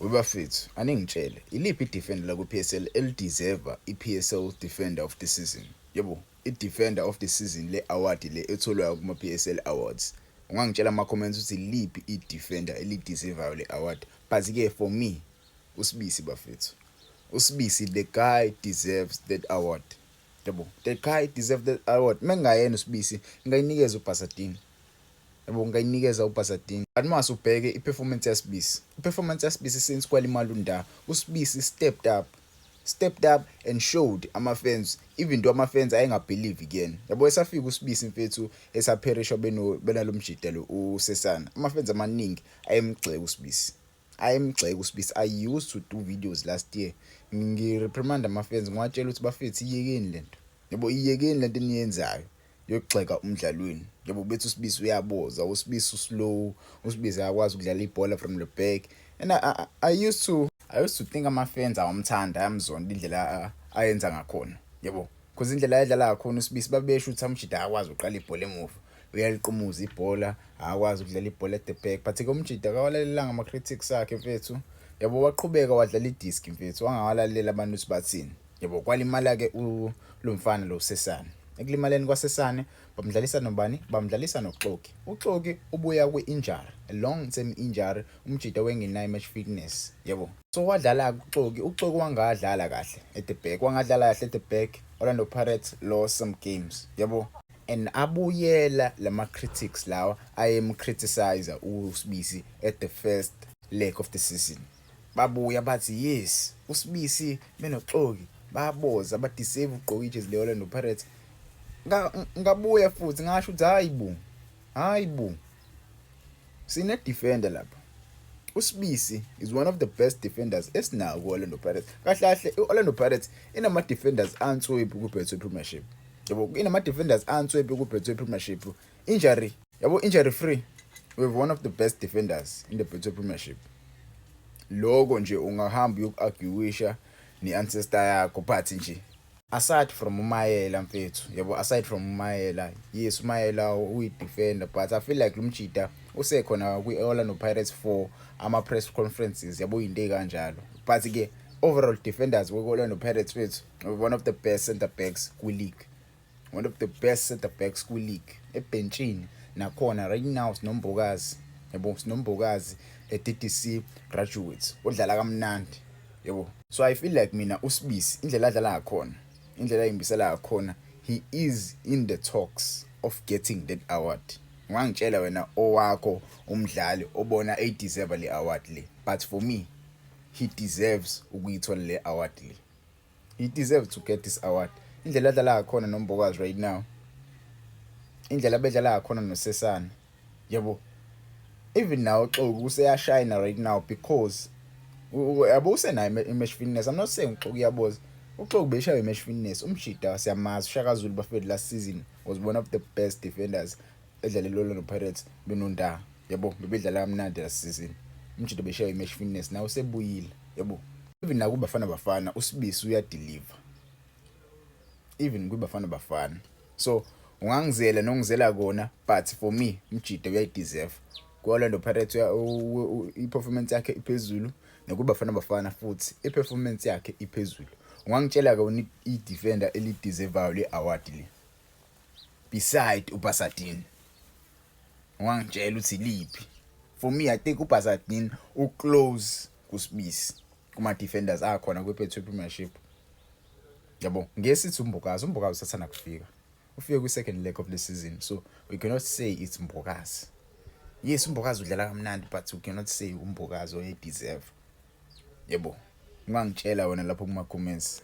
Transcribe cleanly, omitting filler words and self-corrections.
Webafethu, aningitshele, iliphi i-defender la ku-PSL elideserve i-PSL Defender of the Season? Yebo, i-Defender of the Season le award le etholwayo kuma-PSL Awards. Ungangitshela ama-comments ukuthi iliphi i-defender elideserve le award. But ke for me, uSibisi bafethu. uSibisi, the guy deserves that award. Yebo, the guy deserves that award. Mengayena uSibisi, ngayinikeza uBasadini. Yabo ngayinikeza uBasadini. But mase ubheke i-performance yaSibisi. I-performance yaSibisi since kwalimala uNda, uSibisi stepped up and showed ama-fans, even though ama-fans ayengabelieve kuyena. Yabo esafika uSibisi mfethu esapherishwa benalo mjida lo uSesana. Ama-fans amaningi ayemgxeka uSibisi. I used to do videos last year. Ngireprimand ama-fans ngiwatshela ukuthi bafethu iyekeni lento. Yabo iyekeni lento eniyenzayo yokugxeka umdlalweni. Yabo bethu uSibisi uyaboza, uSibisi uslow, uSibisi akwazi ukudlala ibhola from the back. And I used to think ama-fans awamthanda, ayamzonda indlela ayenza ngakhona. Yabo, because indlela ayedlala ngakhona uSibisi babesho ukuthi amjida akwazi uqala ibhola emuva. Uyaliqumuza ibhola, akwazi ukudlala ibhola at the back. But ke umjida akawalalelanga ama-critics akhe mfethu. Yabo waqhubeka wadlala i-disc mfethu, wangawalalela abantu ukuthi bathini. Yabo kwalimala ke lo mfana lo Sesane. Ekulimaleni kwaSesane bamdlalisa nobani? Bamdlalisa noXoki. uXoki ubuya kwi-injury, a long term injury, umjida wengenayo match fitness. Yabo. So wadlala uXoki wangadlala kahle at the back. Wangadlala kahle at the back. Orlando Pirates lost some games. Yabo. And abuyela lama critics lawa ayemcriticize uSibisi at the first leg of the season. Babuya bathi yes, uSibisi benoXoki baboza badeserve ugqoka ijezi le-Orlando Pirates. Ngabuya futhi ngasho ukuthi hayibo sine defender lapha. uSibisi is one of the best defenders esinawo ku-Orlando Pirates. Kahle i-Orlando Pirates inama defenders answephi ku-Betway Premiership. Yabo inama defenders answephi ku-Betway Premiership. Injury free, we have one of the best defenders in the Betway Premiership. Logo nje ungahamba uyoku-arguisha ni-ancestor yakho but nje aside from uMayela mfethu, yabo aside from uMayela, yes uMayela uyi-defender but I feel like lumjida usekhona kwi-Orlando Pirates for ama-press conferences, yabo into kanjalo. But ke overall defenders kwi-Orlando Pirates mfethu, one of the best centre backs kwi-league. One of the best centre backs kwi-league. Ebenchini nakhona right now sinombokazi, yabo sinombokazi e-DDC graduates odlala kamnandi. Yabo, so I feel like mina uSibisi indlela adlala ngakhona, indlela ayimbisela ngakhona, he is in the talks of getting that award. Ungangitshela wena owakho umdlali obona deserve le award le. But for me, he deserves ukuyithola le award le. He deserves to get this award. Indlela adlala ngakhona nombokazi right now, indlela bedlala ngakhona noSesana. Yabo, even now uXoki useyashine right now because yabo usenayo i-match fitness. I'm not saying uXoki uyaboza. uXoki beshayo i-match fitness. Umjida siyamazi, Shaka Zulu bafethu last season was one of the best defenders edlala lo Pirates benonda. Yabo bebedlala kamnandi last season. Umjida beshayo i-match fitness now usebuyile. Yabo even naku Bafana uSibisi uyadeliver. Even kuBafana Bafana. So ungangizela nongizela kona but for me umjida uyayideserve. Ku-Orlando Pirates i-performance yakhe iphezulu, nakuBafana Bafana futhi i-performance yakhe iphezulu. Ungangitshela ke i-defender elideservayo le award le beside uBasadini. Ungangitshela ukuthi liphi. For me I think uBasadini uclose kuSibisi kuma defenders akhona kwi-Betway Premiership. Yabo ngesithi umbokazi usathana kufika. Ufike kwi-second leg of the season, so we cannot say it's umbokazi. Yes umbokazi udlala kamnandi but we cannot say umbokazi oye deserve. Yebo, ungangitshela wena lapho kuma comments.